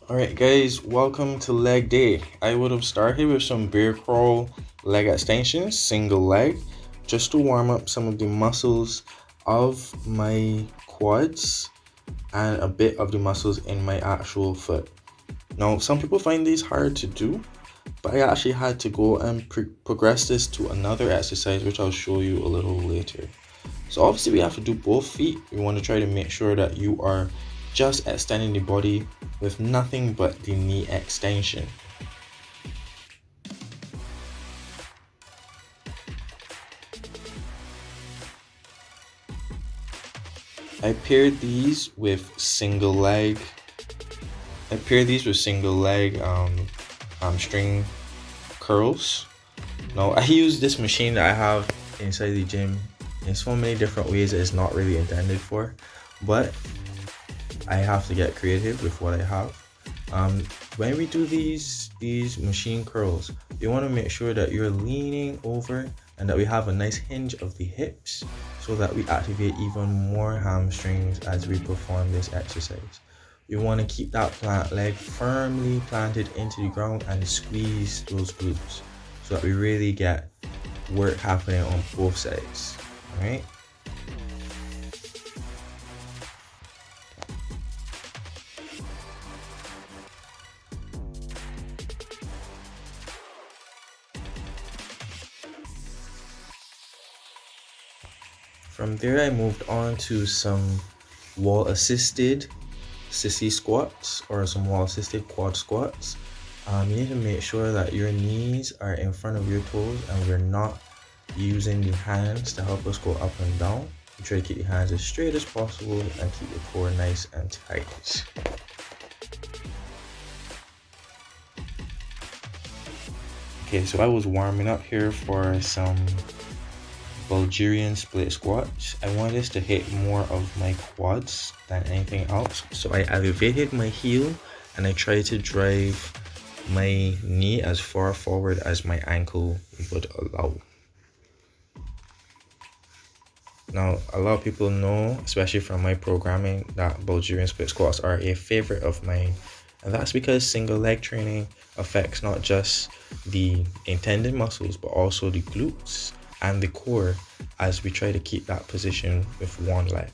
Alright guys, welcome to leg day. I would have started with some bear crawl leg extensions, single leg, just to warm up some of the muscles of my quads and a bit of the muscles in my actual foot. Now, some people find these hard to do, but I actually had to go and progress this to another exercise, which I'll show you a little later. So obviously we have to do both feet. We want to try to make sure that you are just extending the body with nothing but the knee extension. I paired these with single leg. Hamstring curls. Now I use this machine that I have inside the gym in so many different ways that it's not really intended for, but I have to get creative with what I have. When we do these machine curls, you want to make sure that you're leaning over and that we have a nice hinge of the hips so that we activate even more hamstrings as we perform this exercise. You want to keep that plant leg firmly planted into the ground and squeeze those glutes so that we really get work happening on both sides. All right. From there, I moved on to some wall assisted sissy squats or some wall assisted quad squats. You need to make sure that your knees are in front of your toes and we're not using the hands to help us go up and down. You try to keep your hands as straight as possible and keep your core nice and tight. Okay, so I was warming up here for some Bulgarian split squats. I want this to hit more of my quads than anything else. So I elevated my heel and I tried to drive my knee as far forward as my ankle would allow. Now, a lot of people know, especially from my programming, that Bulgarian split squats are a favorite of mine. And that's because single leg training affects not just the intended muscles, but also the glutes and the core as we try to keep that position with one leg.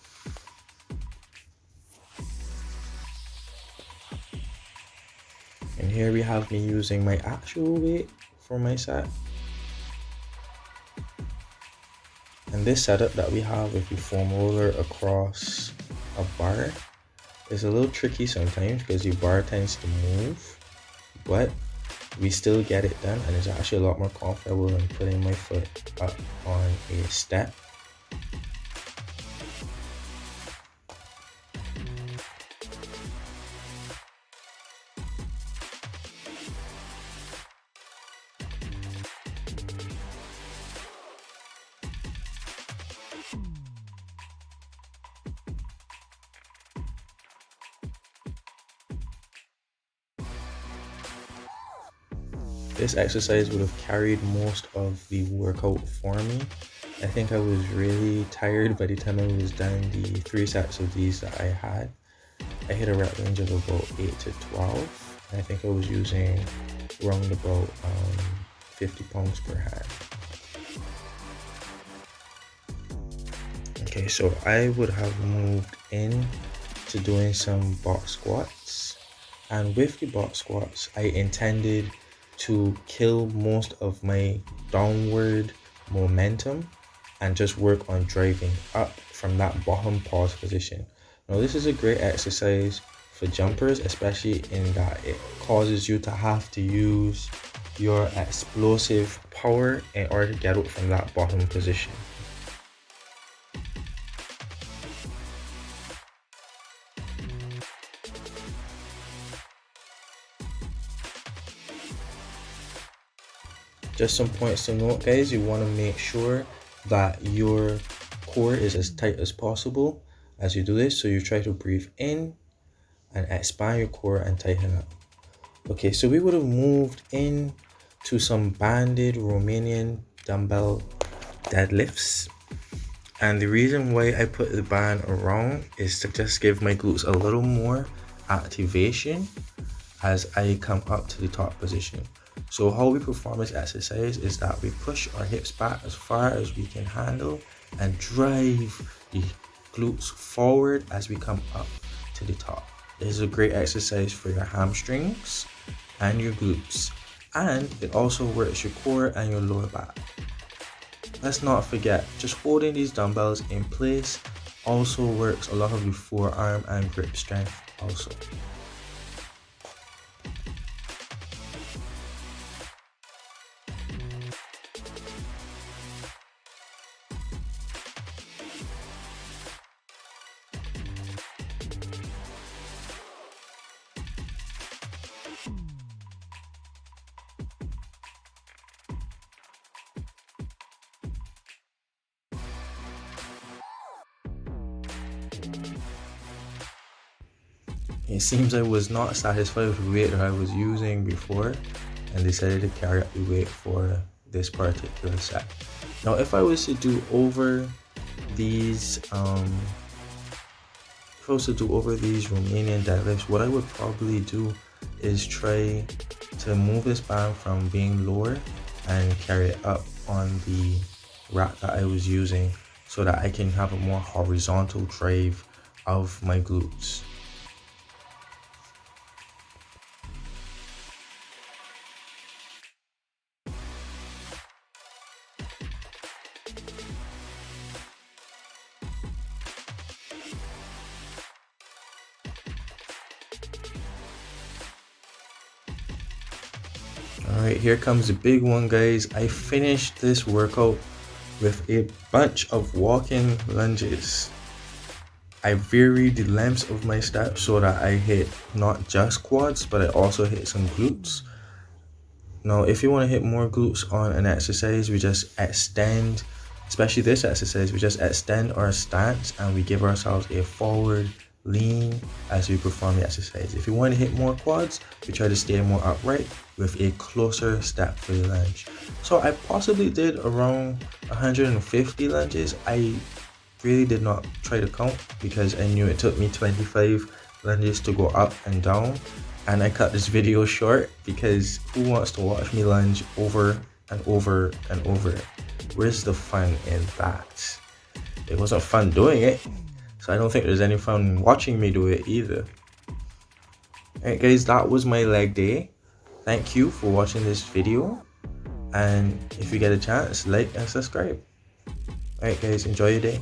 And here we have me using my actual weight for my set. And this setup that we have with the foam roller across a bar is a little tricky sometimes because the bar tends to move, but we still get it done, and it's actually a lot more comfortable than putting my foot up on a step. This exercise would have carried most of the workout for me. I think I was really tired by the time I was done the 3 sets of these that I had. I hit a rep range of about 8 to 12. And I think I was using around about 50 pounds per hand. Okay, so I would have moved in to doing some box squats. And with the box squats, I intended to kill most of my downward momentum and just work on driving up from that bottom pause position. Now this is a great exercise for jumpers, especially in that it causes you to have to use your explosive power in order to get up from that bottom position. Just some points to note, guys. You want to make sure that your core is as tight as possible as you do this. So you try to breathe in and expand your core and tighten up. Okay, so we would have moved in to some banded Romanian dumbbell deadlifts. And the reason why I put the band around is to just give my glutes a little more activation as I come up to the top position. So how we perform this exercise is that we push our hips back as far as we can handle and drive the glutes forward as we come up to the top. This is a great exercise for your hamstrings and your glutes, and it also works your core and your lower back. Let's not forget, just holding these dumbbells in place also works a lot of your forearm and grip strength also. It seems I was not satisfied with the weight that I was using before and decided to carry up the weight for this particular set. Now if I was to do over these Romanian deadlifts, what I would probably do is try to move this band from being lower and carry it up on the rack that I was using so that I can have a more horizontal drive of my glutes. Alright, here comes the big one, guys. I finished this workout with a bunch of walking lunges. I varied the lengths of my steps so that I hit not just quads, but I also hit some glutes. Now, if you want to hit more glutes on an exercise, we just extend, especially this exercise, we just extend our stance and we give ourselves a forward lean as we perform the exercise. If you want to hit more quads, we try to stay more upright with a closer step for the lunge. So I possibly did around 150 lunges. I really did not try to count because I knew it took me 25 lunges to go up and down, and I cut this video short because who wants to watch me lunge over and over and over? Where's the fun in that? It wasn't fun doing it, so I don't think there's any fun watching me do it either. Alright guys, that was my leg day. Thank you for watching this video, and if you get a chance, like and subscribe. Alright guys, enjoy your day.